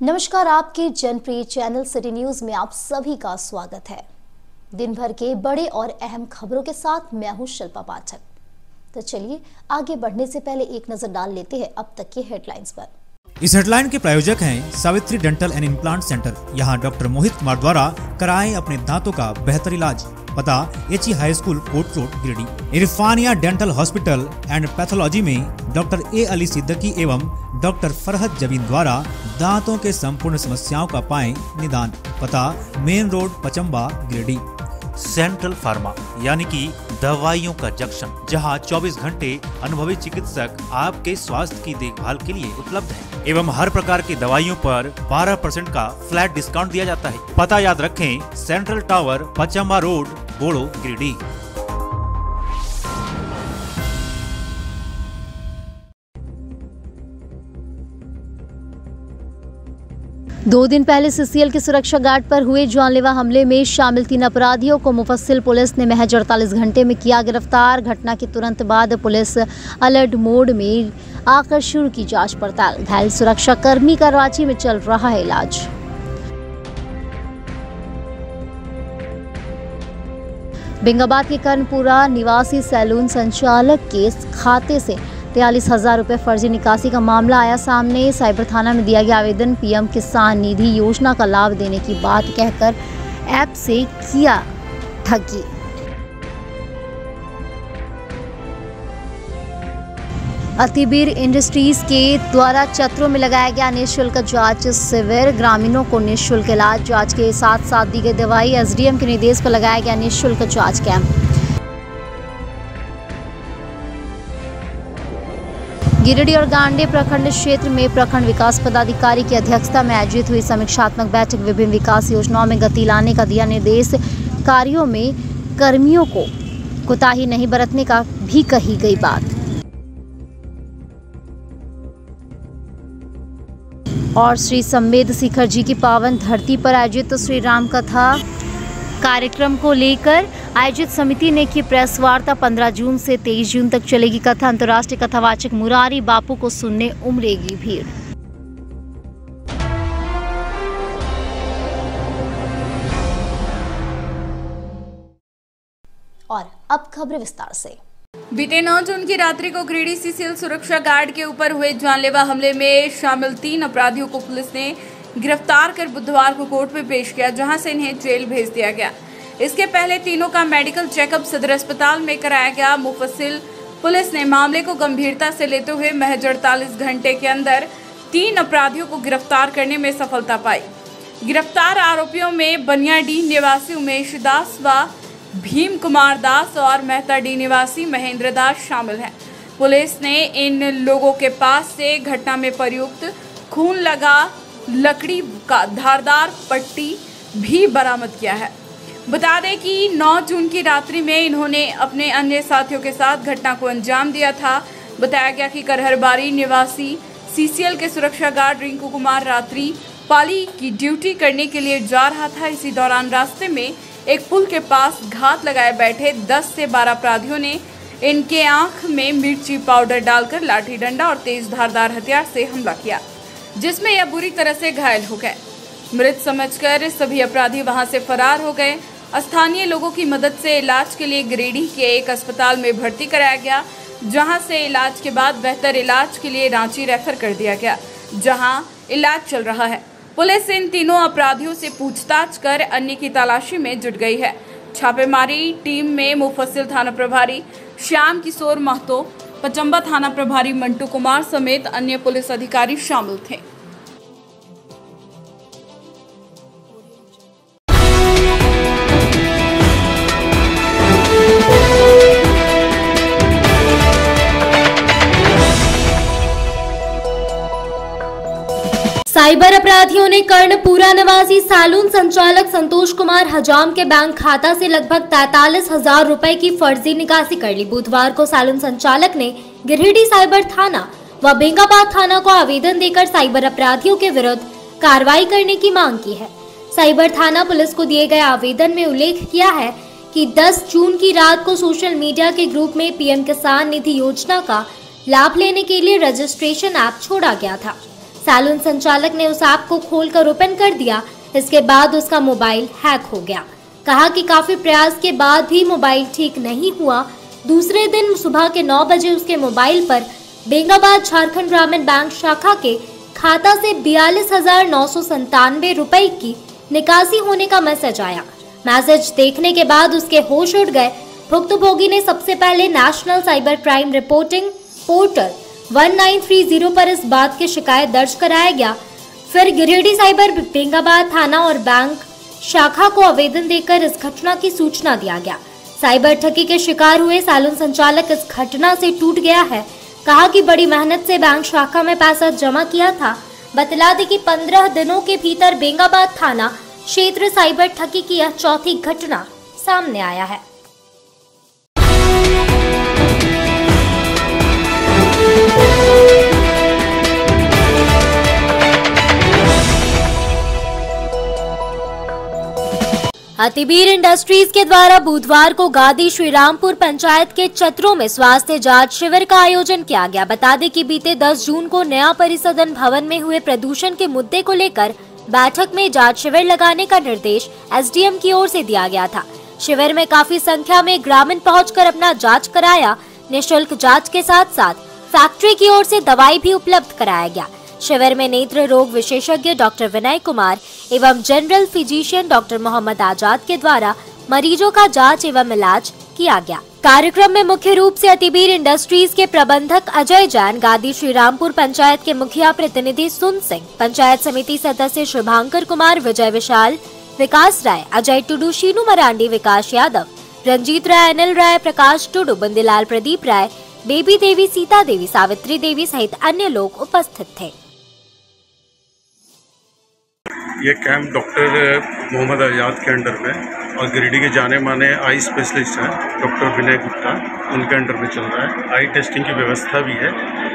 नमस्कार, आपके जनप्रिय channel city news में आप सभी का स्वागत है। दिन भर के बड़े और अहम खबरों के साथ मैं हूं शिल्पा पाठक। तो चलिए आगे बढ़ने से पहले एक नजर डाल लेते हैं अब तक के हेडलाइंस पर। इस हेडलाइन के प्रायोजक हैं Savitri dental and implant centre. यहाँ डॉक्टर मोहित कुमार द्वारा कराएं अपने दांतों का बेहतर इलाज। पता HE high school court road Giridih. Irfania dental hospital and pathology में डॉक्टर ए अली सिद्दीकी एवं डॉक्टर फरहत जबीन द्वारा दांतों के संपूर्ण समस्याओं का पाएं निदान। पता main road Pachamba Giridih. Central pharma यानी कि दवाइयों का जंक्शन, जहां 24 घंटे अनुभवी चिकित्सक आपके स्वास्थ्य की देखभाल के लिए उपलब्ध है एवं हर प्रकार की दवाइयों पर 12% का फ्लैट डिस्काउंट दिया जाता है। पता याद रखें, सेंट्रल टावर पचम्बा रोड बोड़ो गिरिडीह। 2 दिन पहले सीसीएल के सुरक्षा गार्ड पर हुए जानलेवा हमले में शामिल 3 अपराधियों को मुफस्सिल पुलिस ने महज 48 घंटे में किया गिरफ्तार। घटना के तुरंत बाद पुलिस अलर्ट मोड में आकर शुरू की जांच पड़ताल। घायल सुरक्षा कर्मी का रांची में चल रहा है इलाज। बेंगाबाद के कर्णपुरा निवासी सैलून संचालक के खाते से 43,000 रुपये फर्जी निकासी का मामला आया सामने। साइबर थाना में दिया गया आवेदन। पीएम किसान निधि योजना का लाभ देने की बात कहकर ऐप से किया ठगी। अतिबीर इंडस्ट्रीज के द्वारा चतरों में लगाया गया निःशुल्क जांच शिविर। ग्रामीणों को निःशुल्क इलाज, जांच के साथ साथ दी गई दवाई। एसडीएम के निर्देश पर लगाया गया निःशुल्क जांच कैंप। गिरिडीह और गांडे प्रखंड क्षेत्र में प्रखंड विकास पदाधिकारी की अध्यक्षता में आयोजित हुई समीक्षात्मक बैठक। विभिन्न विकास योजनाओं में गति लाने का दिया निर्देश। कार्यों में कर्मियों को कोताही नहीं बरतने का भी कही गई बात। और श्री संवेद शिखर जी की पावन धरती पर आयोजित श्री राम कथा कार्यक्रम को लेकर आयोजित समिति ने की प्रेस वार्ता। 15 जून से 23 जून तक चलेगी कथा। अंतर्राष्ट्रीय कथावाचक मुरारी बापू को सुनने उमड़ेगी भीड़। और अब खबरें विस्तार से। बीते 9 जून की रात्रि को गिरिडीह सीसीएल सुरक्षा गार्ड के ऊपर हुए जानलेवा हमले में शामिल 3 अपराधियों को पुलिस ने गिरफ्तार कर बुधवार को कोर्ट में पेश किया, जहां से इन्हें जेल भेज दिया गया। इसके पहले तीनों का मेडिकल चेकअप सदर अस्पताल में कराया गया। मुफस्सिल पुलिस ने मामले को गंभीरता से लेते हुए महज 48 घंटे के अंदर 3 अपराधियों को गिरफ्तार करने में सफलता पाई। गिरफ्तार आरोपियों में बनियाडीह निवासी उमेश दास व भीम कुमार दास और मेहताडीह निवासी महेंद्र दास शामिल हैं। पुलिस ने इन लोगों के पास से घटना में प्रयुक्त खून लगा लकड़ी का धारदार पट्टी भी बरामद किया है। बता दें कि 9 जून की रात्रि में इन्होंने अपने अन्य साथियों के साथ घटना को अंजाम दिया था। बताया गया कि करहरबारी निवासी सीसीएल के सुरक्षा गार्ड रिंकू कुमार रात्रि पाली की ड्यूटी करने के लिए जा रहा था। इसी दौरान रास्ते में एक पुल के पास घात लगाए बैठे 10 से 12 अपराधियों ने इनके आंख में मिर्ची पाउडर डालकर लाठी डंडा और तेज धारदार हथियार से हमला किया, जिसमें यह बुरी तरह से घायल हो गए। मृत समझकर सभी अपराधी वहां से फरार हो गए। स्थानीय लोगों की मदद से इलाज के लिए गिरिडीह के एक अस्पताल में भर्ती कराया गया, जहां से इलाज के बाद बेहतर इलाज के लिए रांची रेफर कर दिया गया, जहां इलाज चल रहा है। पुलिस इन तीनों अपराधियों से पूछताछ कर अन्य की तलाशी में जुट गई है। छापेमारी टीम में मुफस्सिल थाना प्रभारी श्याम किशोर महतो, पचम्बा थाना प्रभारी मंटू कुमार समेत अन्य पुलिस अधिकारी शामिल थे। साइबर अपराधियों ने कर्णपुरा निवासी सैलून संचालक संतोष कुमार हजाम के बैंक खाता से लगभग 43,000 रुपए की फर्जी निकासी कर ली। बुधवार को सैलून संचालक ने गिरिडीह साइबर थाना व बेंगाबाद थाना को आवेदन देकर साइबर अपराधियों के विरुद्ध कार्रवाई करने की मांग की है। साइबर थाना पुलिस को दिए गए आवेदन में उल्लेख किया है कि 10 जून की रात को सोशल मीडिया के ग्रुप में पीएम किसान निधि योजना का लाभ लेने के लिए रजिस्ट्रेशन ऐप छोड़ा गया था। सैलून संचालक ने उस ऐप को खोलकर ओपन कर दिया। इसके बाद उसका मोबाइल हैक हो गया। कहा कि काफी प्रयास के बाद भी मोबाइल ठीक नहीं हुआ। दूसरे दिन सुबह के 9 बजे उसके मोबाइल पर बेंगाबाद झारखंड ग्रामीण बैंक शाखा के खाता से 42,997 रुपए की निकासी होने का मैसेज आया। मैसेज देखने के बाद उसके होश उड़ गए। भुक्तभोगी ने सबसे पहले national cyber crime reporting portal 1930 पर इस बात की शिकायत दर्ज कराया गया। फिर गिरिडीह साइबर बेंगाबाद थाना और बैंक शाखा को आवेदन देकर इस घटना की सूचना दिया गया। साइबर ठगी के शिकार हुए सैलून संचालक इस घटना से टूट गया है। कहा कि बड़ी मेहनत से बैंक शाखा में पैसा जमा किया था। बतला दें कि 15 दिनों के भीतर बेंगाबाद थाना क्षेत्र साइबर ठगी की यह चौथी घटना सामने आया है। अतिवीर इंडस्ट्रीज के द्वारा बुधवार को गादी श्रीरामपुर पंचायत के चतरों में स्वास्थ्य जांच शिविर का आयोजन किया गया। बता दें कि बीते 10 जून को नया परिसदन भवन में हुए प्रदूषण के मुद्दे को लेकर बैठक में जांच शिविर लगाने का निर्देश एसडीएम की ओर से दिया गया था। शिविर में काफी संख्या में ग्रामीण पहुंचकर अपना जांच कराया। निःशुल्क जांच के साथ साथ फैक्ट्री की ओर से दवाई भी उपलब्ध कराया गया। शिविर में नेत्र रोग विशेषज्ञ डॉक्टर विनय कुमार एवं जनरल फिजिशियन डॉक्टर मोहम्मद आजाद के द्वारा मरीजों का जांच एवं इलाज किया गया। कार्यक्रम में मुख्य रूप से अतिवीर इंडस्ट्रीज के प्रबंधक अजय जैन, गादी श्रीरामपुर पंचायत के मुखिया प्रतिनिधि सुन सिंह, पंचायत समिति सदस्य शुभांकर कुमार, विजय विशाल, विकास राय, अजय टुडू, शीनू मरांडी, विकास यादव, रंजीत राय, अनिल राय, प्रकाश टुडू, बंदीलाल, प्रदीप राय, बेबी देवी, सीता देवी, सावित्री देवी सहित अन्य लोग उपस्थित थे। ये कैंप डॉक्टर मोहम्मद आजाद के अंडर में और गिरिडीह के जाने माने आई स्पेशलिस्ट हैं डॉक्टर विनय गुप्ता, उनके अंडर में चल रहा है। आई टेस्टिंग की व्यवस्था भी है,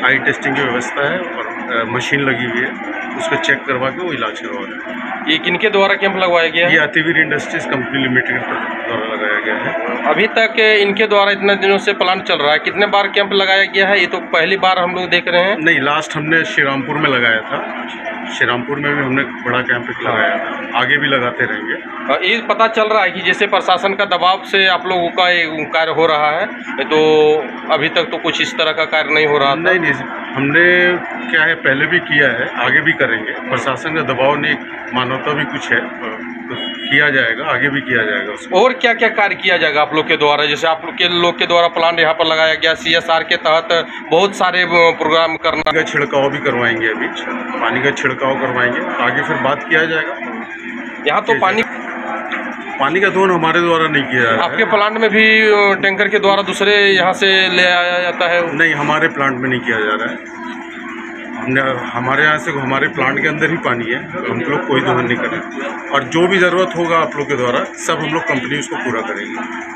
आई टेस्टिंग की व्यवस्था है और मशीन लगी हुई है, उसको चेक करवा के वो इलाज करवा रहे हैं। ये किनके द्वारा कैंप लगवाया गया है? ये अतिवीर इंडस्ट्रीज कंपनी लिमिटेड द्वारा लगाया गया है। अभी तक इनके द्वारा इतने दिनों से प्लांट चल रहा है, कितने बार कैंप लगाया गया है? ये तो पहली बार हम लोग देख रहे हैं। नहीं, लास्ट हमने श्रीरामपुर में लगाया था। श्रीरामपुर में भी हमने बड़ा कैंप लगाया था, आगे भी लगाते रहेंगे। ये पता चल रहा है कि जैसे प्रशासन का दबाव से आप लोगों का कार्य हो रहा है, तो अभी तक तो कुछ इस तरह का कार्य नहीं हो रहा था। नहीं, हमने क्या है पहले भी किया है, आगे भी करेंगे। प्रशासन का दबाव नहीं, मानवता भी कुछ है, तो किया जाएगा, आगे भी किया जाएगा उसको। और क्या क्या कार्य किया जाएगा आप लोग के द्वारा? जैसे आप लोग के द्वारा प्लांट यहाँ पर लगाया गया, CSR के तहत बहुत सारे प्रोग्राम करना। पानी का छिड़काव भी करवाएंगे, अभी पानी का छिड़काव करवाएंगे, आगे फिर बात किया जाएगा। यहाँ तो पानी का दोहन हमारे द्वारा नहीं किया जाता। आपके प्लांट में भी टैंकर के द्वारा दूसरे यहाँ से ले आया जाता है? नहीं, हमारे प्लांट में नहीं किया जा रहा है। हमारे यहाँ से हमारे प्लांट के अंदर ही पानी है, हम लोग कोई दोहन नहीं करें। और जो भी ज़रूरत होगा आप लोग के द्वारा सब हम लोग कंपनी उसको पूरा करेंगे।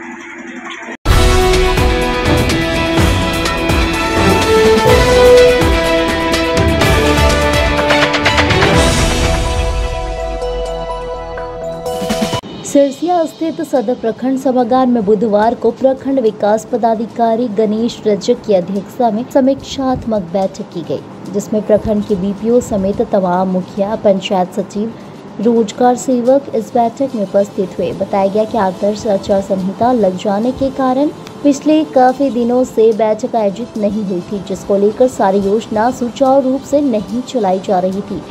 सिरसिया स्थित सदर प्रखंड सभागार में बुधवार को प्रखंड विकास पदाधिकारी गणेश रजक की अध्यक्षता में समीक्षात्मक बैठक की गई, जिसमें प्रखंड के बीपीओ समेत तमाम मुखिया, पंचायत सचिव, रोजगार सेवक इस बैठक में उपस्थित हुए। बताया गया कि आदर्श आचार संहिता लग जाने के कारण पिछले काफी दिनों से बैठक आयोजित नहीं हुई थी, जिसको लेकर सारी योजना सुचारू रूप से नहीं चलाई जा रही थी।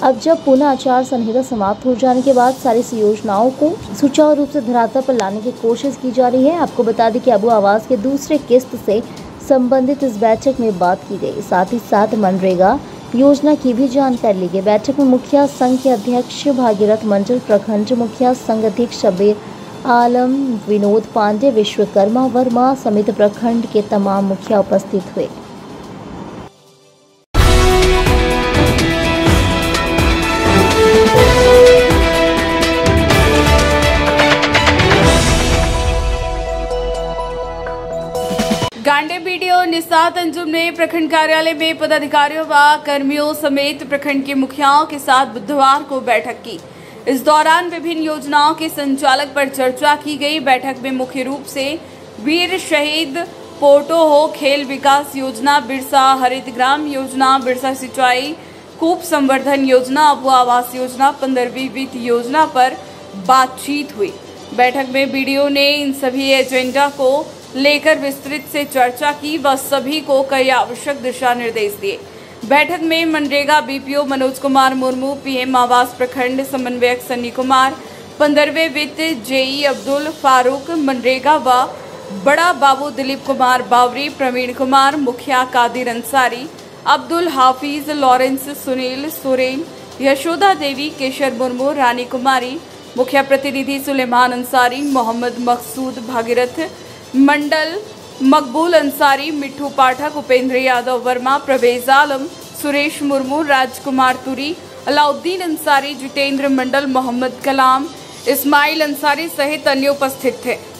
अब जब पुनः आचार संहिता समाप्त हो जाने के बाद सारी योजनाओं को सुचारू रूप से धरातल पर लाने की कोशिश की जा रही है। आपको बता दें कि अबू आवास के दूसरे किस्त से संबंधित इस बैठक में बात की गई, साथ ही साथ मनरेगा योजना की भी जानकारी ली गई। बैठक में मुखिया संघ के अध्यक्ष भागीरथ मंडल, प्रखंड मुखिया संघ अध्यक्ष शबीर आलम, विनोद पांडे, विश्वकर्मा वर्मा समेत प्रखंड के तमाम मुखिया उपस्थित हुए। गांडे बीडीओ निसात अंजुम ने प्रखंड कार्यालय में पदाधिकारियों व कर्मियों समेत प्रखंड के मुखियाओं के साथ बुधवार को बैठक की। इस दौरान विभिन्न योजनाओं के संचालक पर चर्चा की गई। बैठक में मुख्य रूप से वीर शहीद पोटो हो खेल विकास योजना, बिरसा हरित ग्राम योजना, बिरसा सिंचाई कूप संवर्धन योजना, अबू आवास योजना, 15वीं वित्त योजना पर बातचीत हुई। बैठक में बीडीओ ने इन सभी एजेंडा को लेकर विस्तृत से चर्चा की व सभी को कई आवश्यक दिशा निर्देश दिए। बैठक में मनरेगा बीपीओ मनोज कुमार मुर्मू, पीएम आवास प्रखंड समन्वयक सन्नी कुमार, 15वें वित्त जेई अब्दुल फारूक, मनरेगा व बड़ा बाबू दिलीप कुमार बावरी, प्रवीण कुमार, मुखिया कादिर अंसारी, अब्दुल हाफिज, लॉरेंस, सुनील सोरेन, यशोदा देवी, केशर मुर्मू, रानी कुमारी, मुखिया प्रतिनिधि सुलेमान अंसारी, मोहम्मद मकसूद भागीरथ, मंडल मकबूल अंसारी, मिठू पाठक, उपेंद्र यादव वर्मा, प्रवेज आलम, सुरेश मुर्मू, राजकुमार तुरी, अलाउद्दीन अंसारी, जितेंद्र मंडल, मोहम्मद कलाम, इस्माइल अंसारी सहित अन्य उपस्थित थे।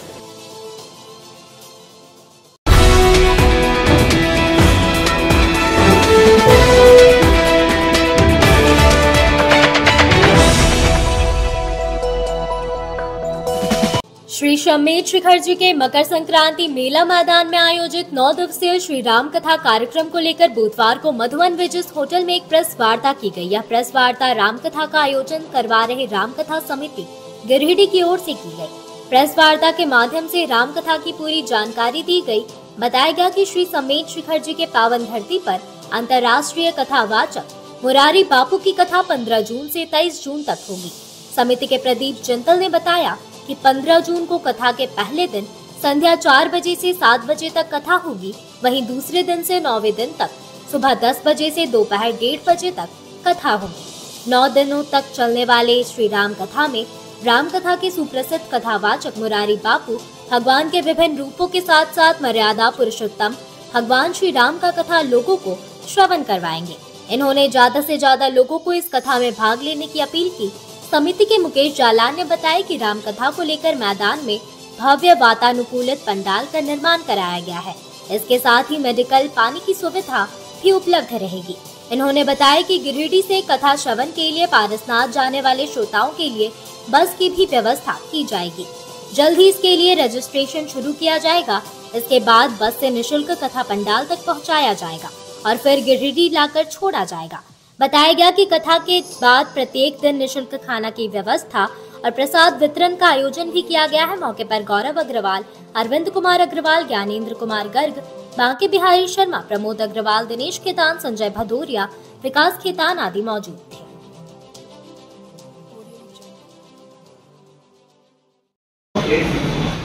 श्री शमेध शिखर जी के मकर संक्रांति मेला मैदान में आयोजित 9 दिवसीय श्री राम कथा कार्यक्रम को लेकर बुधवार को मधुवन विजिस होटल में एक प्रेस वार्ता की गई। यह प्रेस वार्ता राम कथा का आयोजन करवा रहे राम कथा समिति गिरिडीह की ओर से की गई। प्रेस वार्ता के माध्यम से राम कथा की पूरी जानकारी दी गई। बताया गया कि श्री शमेध शिखर जी के पावन धरती पर अंतर्राष्ट्रीय कथावाचक मुरारी बापू की कथा 15 जून से 23 जून तक होगी। समिति के प्रदीप जंतल ने बताया कि 15 जून को कथा के पहले दिन संध्या 4 बजे से 7 बजे तक कथा होगी। वहीं दूसरे दिन से 9वें दिन तक सुबह 10 बजे से दोपहर 1:30 बजे तक कथा होगी। 9 दिनों तक चलने वाले श्री राम कथा में राम कथा के सुप्रसिद्ध कथावाचक मुरारी बापू भगवान के विभिन्न रूपों के साथ साथ मर्यादा पुरुषोत्तम भगवान श्री राम का कथा लोगों को श्रवण करवाएंगे। इन्होंने ज्यादा से ज्यादा लोगों को इस कथा में भाग लेने की अपील की। समिति के मुकेश जालान ने बताया कि राम कथा को लेकर मैदान में भव्य वातानुकूलित पंडाल का निर्माण कराया गया है। इसके साथ ही मेडिकल पानी की सुविधा भी उपलब्ध रहेगी। इन्होंने बताया कि गिरिडीह से कथा श्रवण के लिए पारसनाथ जाने वाले श्रोताओं के लिए बस की भी व्यवस्था की जाएगी। जल्द ही इसके लिए रजिस्ट्रेशन शुरू किया जाएगा। इसके बाद बस से निःशुल्क कथा पंडाल तक पहुँचाया जाएगा और फिर गिरिडीह लाकर छोड़ा जाएगा। बताया गया कि कथा के बाद प्रत्येक दिन निःशुल्क खाना की व्यवस्था और प्रसाद वितरण का आयोजन भी किया गया है। मौके पर गौरव अग्रवाल, अरविंद कुमार अग्रवाल, ज्ञानेंद्र कुमार गर्ग, बांके बिहारी शर्मा, प्रमोद अग्रवाल, दिनेश खेतान, संजय भदौरिया, विकास खेतान आदि मौजूद थे।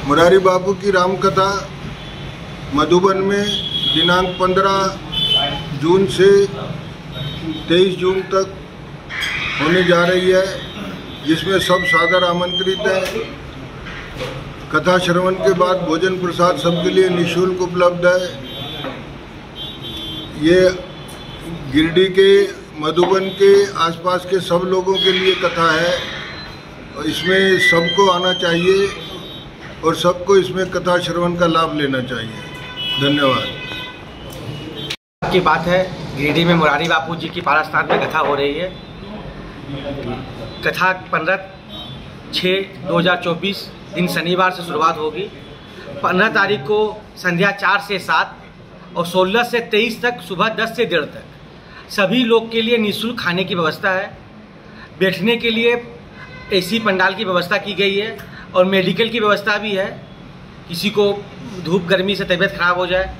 मुरारी बापू की रामकथा मधुबन में दिनांक 15 जून से 23 जून तक होने जा रही है, जिसमें सब सादर आमंत्रित हैं। कथा श्रवण के बाद भोजन प्रसाद सबके लिए निःशुल्क उपलब्ध है। ये गिरिडीह के मधुबन के आसपास के सब लोगों के लिए कथा है और इसमें सबको आना चाहिए और सबको इसमें कथा श्रवण का लाभ लेना चाहिए। धन्यवाद। की बात है, गिरिडीह में मुरारी बापू जी की पारसनाथ में कथा हो रही है। कथा 15/6/2024 दिन शनिवार से शुरुआत होगी। 15 तारीख को संध्या 4 से 7 और 16 से 23 तक सुबह 10 से 1:30 तक सभी लोग के लिए निःशुल्क खाने की व्यवस्था है। बैठने के लिए एसी पंडाल की व्यवस्था की गई है और मेडिकल की व्यवस्था भी है। किसी को धूप गर्मी से तबीयत खराब हो जाए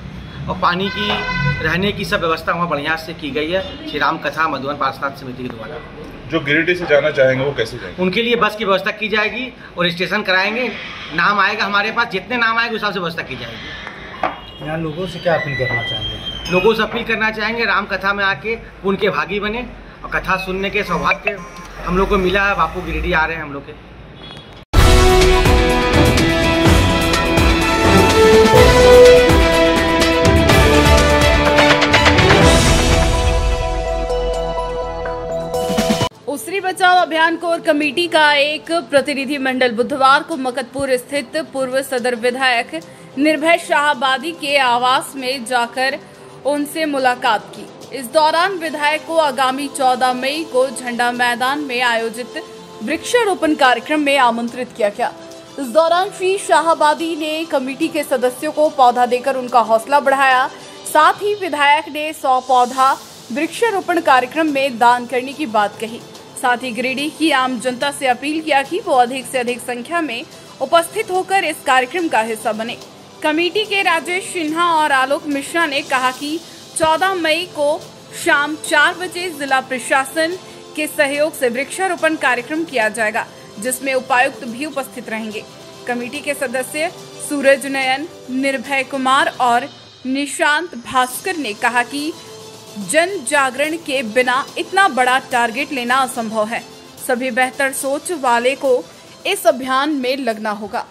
और पानी की रहने की सब व्यवस्था वहाँ बढ़िया से की गई है श्री राम कथा मधुबन पारसनाथ समिति के द्वारा। जो गिरिडीह से जाना चाहेंगे वो कैसे जाएंगे? उनके लिए बस की व्यवस्था की जाएगी और रजिस्ट्रेशन कराएंगे। नाम आएगा हमारे पास, जितने नाम आएंगे उस हिसाब से व्यवस्था की जाएगी। यहाँ लोगों से क्या अपील करना चाहेंगे? लोगों से अपील करना चाहेंगे राम कथा में आके उनके भागी बने और कथा सुनने के सौभाग्य हम लोग को मिला है। बापू गिरिडीह आ रहे हैं हम लोग के। उसरी बचाओ अभियान कोर कमेटी का एक प्रतिनिधि मंडल बुधवार को मकतपुर स्थित पूर्व सदर विधायक निर्भय शाहाबादी के आवास में जाकर उनसे मुलाकात की। इस दौरान विधायक को आगामी 14 मई को झंडा मैदान में आयोजित वृक्षारोपण कार्यक्रम में आमंत्रित किया गया। इस दौरान श्री शाहाबादी ने कमेटी के सदस्यों को पौधा देकर उनका हौसला बढ़ाया। साथ ही विधायक ने 100 पौधा वृक्षारोपण कार्यक्रम में दान करने की बात कही। साथ ही गिरिडीह की आम जनता से अपील किया कि वो अधिक से अधिक संख्या में उपस्थित होकर इस कार्यक्रम का हिस्सा बने। कमेटी के राजेश सिन्हा और आलोक मिश्रा ने कहा कि 14 मई को शाम 4 बजे जिला प्रशासन के सहयोग से वृक्षारोपण कार्यक्रम किया जाएगा, जिसमें उपायुक्त भी उपस्थित रहेंगे। कमेटी के सदस्य सूरज नयन, निर्भय कुमार और निशांत भास्कर ने कहा कि जन जागरण के बिना इतना बड़ा टारगेट लेना असंभव है। सभी बेहतर सोच वाले को इस अभियान में लगना होगा।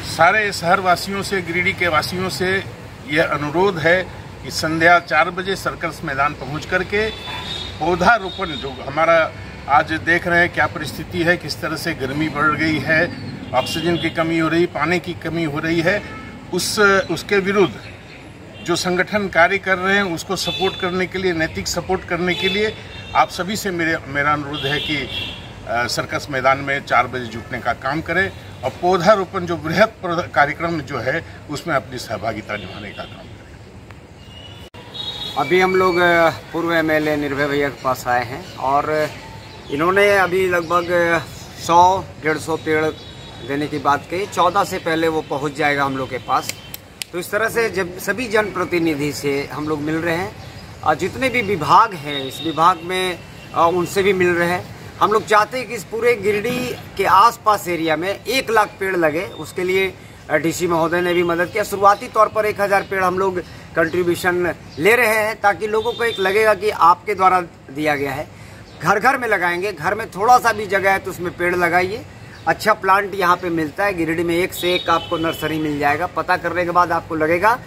सारे शहर वासियों से, गिरिडीह के वासियों से यह अनुरोध है कि संध्या 4 बजे सर्कस मैदान पहुंच करके पौधारोपण, जो हमारा आज देख रहे हैं क्या परिस्थिति है, किस तरह से गर्मी बढ़ गई है, ऑक्सीजन की कमी हो रही, पानी की कमी हो रही है, उसके विरुद्ध जो संगठन कार्य कर रहे हैं उसको सपोर्ट करने के लिए, नैतिक सपोर्ट करने के लिए आप सभी से मेरा अनुरोध है कि सर्कस मैदान में 4 बजे जुटने का काम करें और पौधारोपण जो बृहद कार्यक्रम जो है उसमें अपनी सहभागिता निभाने का काम करें। अभी हम लोग पूर्व एमएलए निर्भय भैया के पास आए हैं और इन्होंने अभी लगभग 100-150 पेड़ देने की बात कही। 14 से पहले वो पहुंच जाएगा हम लोग के पास। तो इस तरह से जब सभी जनप्रतिनिधि से हम लोग मिल रहे हैं और जितने भी विभाग हैं इस विभाग में उनसे भी मिल रहे हैं। हम लोग चाहते हैं कि इस पूरे गिरिडीह के आसपास एरिया में 1 लाख पेड़ लगे। उसके लिए डीसी महोदय ने भी मदद किया। शुरुआती तौर पर 1000 पेड़ हम लोग कंट्रीब्यूशन ले रहे हैं ताकि लोगों को एक लगेगा कि आपके द्वारा दिया गया है। घर घर में लगाएंगे, घर में थोड़ा सा भी जगह है तो उसमें पेड़ लगाइए। अच्छा प्लांट यहाँ पे मिलता है गिरिडीह में, 1 से 1 आपको नर्सरी मिल जाएगा। पता करने के बाद आपको लगेगा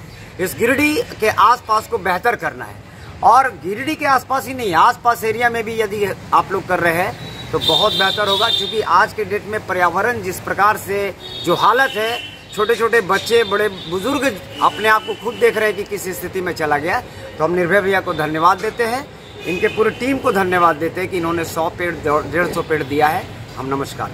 इस गिरिडीह के आसपास को बेहतर करना है और गिरिडीह के आसपास ही नहीं, आसपास एरिया में भी यदि आप लोग कर रहे हैं तो बहुत बेहतर होगा। क्योंकि आज के डेट में पर्यावरण जिस प्रकार से जो हालत है, छोटे छोटे बच्चे, बड़े बुजुर्ग अपने आप को खुद देख रहे हैं कि किस स्थिति में चला गया। तो हम निर्भय भैया को धन्यवाद देते हैं, इनके पूरी टीम को धन्यवाद देते हैं कि इन्होंने 100 पेड़ 150 पेड़ दिया है। हम नमस्कार।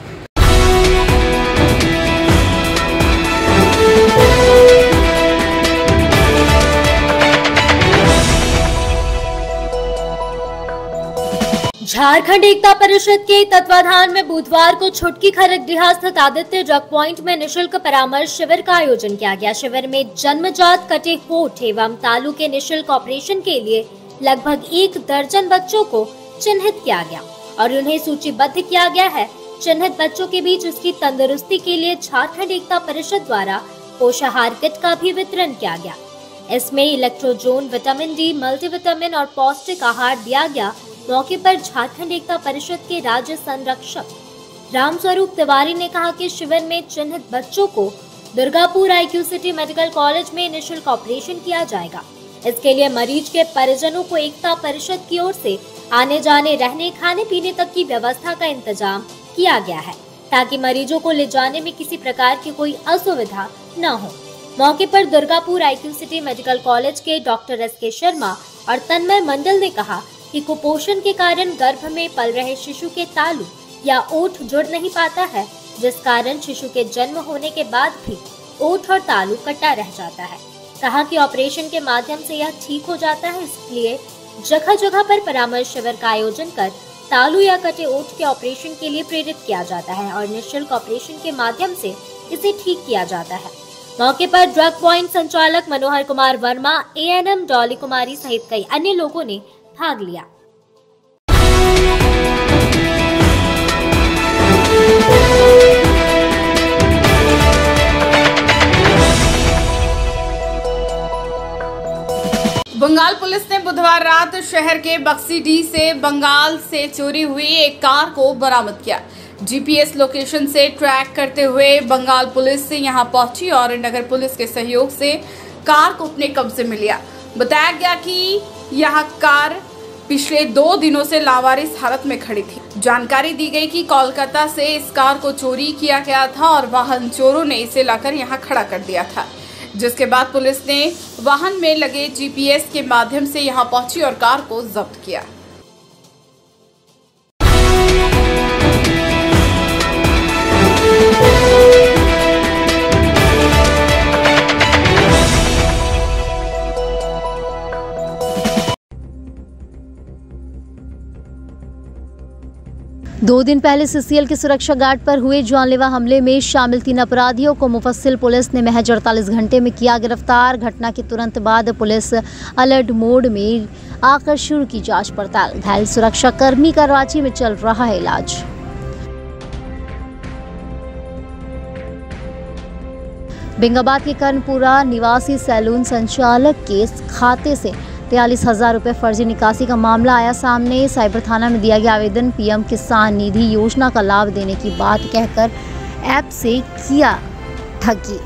झारखंड एकता परिषद के तत्वाधान में बुधवार को छुटकी खरगडीहा स्थित आदित्य ड्रग पॉइंट में निशुल्क परामर्श शिविर का आयोजन किया गया। शिविर में जन्मजात कटे होठ एवं तालू के निशुल्क ऑपरेशन के लिए लगभग 1 दर्जन बच्चों को चिन्हित किया गया और उन्हें सूचीबद्ध किया गया है। चिन्हित बच्चों के बीच उसकी तंदुरुस्ती के लिए झारखंड एकता परिषद द्वारा पोषाहार किट का भी वितरण किया गया। इसमें इलेक्ट्रोजोन, विटामिन डी, मल्टीविटामिन और पौष्टिक आहार दिया गया। मौके पर झारखंड एकता परिषद के राज्य संरक्षक रामस्वरूप तिवारी ने कहा कि शिविर में चिन्हित बच्चों को दुर्गापुर IQCT मेडिकल कॉलेज में निःशुल्क ऑपरेशन किया जाएगा। इसके लिए मरीज के परिजनों को एकता परिषद की ओर से आने जाने, रहने, खाने पीने तक की व्यवस्था का इंतजाम किया गया है ताकि मरीजों को ले जाने में किसी प्रकार की कोई असुविधा न हो। मौके पर दुर्गापुर IQCT मेडिकल कॉलेज के डॉक्टर SK शर्मा और तन्मय मंडल ने कहा कि कुपोषण के कारण गर्भ में पल रहे शिशु के तालू या ओठ जुड़ नहीं पाता है, जिस कारण शिशु के जन्म होने के बाद भी ओठ और तालू कटा रह जाता है। कहा कि ऑपरेशन के माध्यम से यह ठीक हो जाता है, इसलिए जगह जगह पर परामर्श शिविर का आयोजन कर तालू या कटे ओठ के ऑपरेशन के लिए प्रेरित किया जाता है और निःशुल्क ऑपरेशन के माध्यम से इसे ठीक किया जाता है। मौके पर ड्रग पॉइंट संचालक मनोहर कुमार वर्मा, ANM डॉली कुमारी सहित कई अन्य लोगों ने भाग लिया। बंगाल पुलिस ने बुधवार रात शहर के बक्सीडीह से बंगाल से चोरी हुई एक कार को बरामद किया। GPS लोकेशन से ट्रैक करते हुए बंगाल पुलिस से यहां पहुंची और नगर पुलिस के सहयोग से कार को अपने कब्जे में लिया। बताया गया कि यह कार पिछले 2 दिनों से लावारिस हालत में खड़ी थी। जानकारी दी गई कि कोलकाता से इस कार को चोरी किया गया था और वाहन चोरों ने इसे लाकर यहां खड़ा कर दिया था, जिसके बाद पुलिस ने वाहन में लगे GPS के माध्यम से यहां पहुंची और कार को जब्त किया। 2 दिन पहले सीसीएल के सुरक्षा गार्ड पर हुए जानलेवा हमले में शामिल 3 अपराधियों को मुफस्सिल पुलिस ने महज 48 घंटे में किया गिरफ्तार। घटना के तुरंत बाद पुलिस अलर्ट मोड में आकर शुरू की जांच पड़ताल। घायल सुरक्षा कर्मी का रांची में चल रहा है इलाज। बेंगाबाद के कर्णपुरा निवासी सैलून संचालक के खाते से 43,000 रुपये फर्जी निकासी का मामला आया सामने। साइबर थाना में दिया गया आवेदन। पीएम किसान निधि योजना का लाभ देने की बात कहकर ऐप से किया ठगी।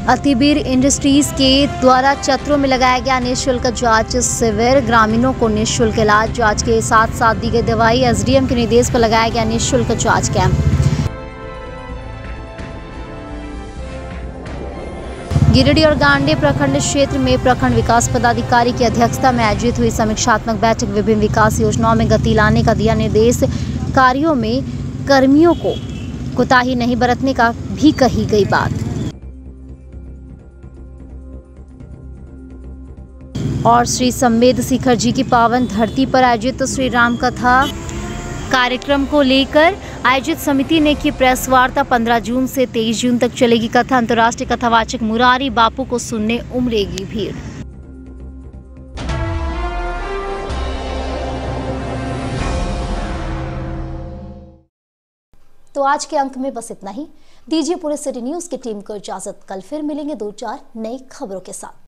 अतिबीर इंडस्ट्रीज के द्वारा चतरों में लगाया गया निःशुल्क जांच शिविर। ग्रामीणों को निःशुल्क इलाज, जांच के साथ साथ दी गई दवाई। एसडीएम के निर्देश पर लगाया गया निःशुल्क जांच कैंप। गिरिडीह और गांडे प्रखंड क्षेत्र में प्रखंड विकास पदाधिकारी की अध्यक्षता में आयोजित हुई समीक्षात्मक बैठक। विभिन्न विकास योजनाओं में गति लाने का दिया निर्देश। कार्यों में कर्मियों को कोताही नहीं बरतने का भी कही गई बात। और श्री संवेद शिखर जी की पावन धरती पर आयोजित श्री राम कथा कार्यक्रम को लेकर आयोजित समिति ने की प्रेस वार्ता। 15 जून से 23 जून तक चलेगी कथा। अंतर्राष्ट्रीय कथावाचक मुरारी बापू को सुनने उमड़ेगी भीड़। तो आज के अंक में बस इतना ही। दीजिए पूरे सिटी न्यूज की टीम को इजाजत। कल फिर मिलेंगे 2-4 नई खबरों के साथ।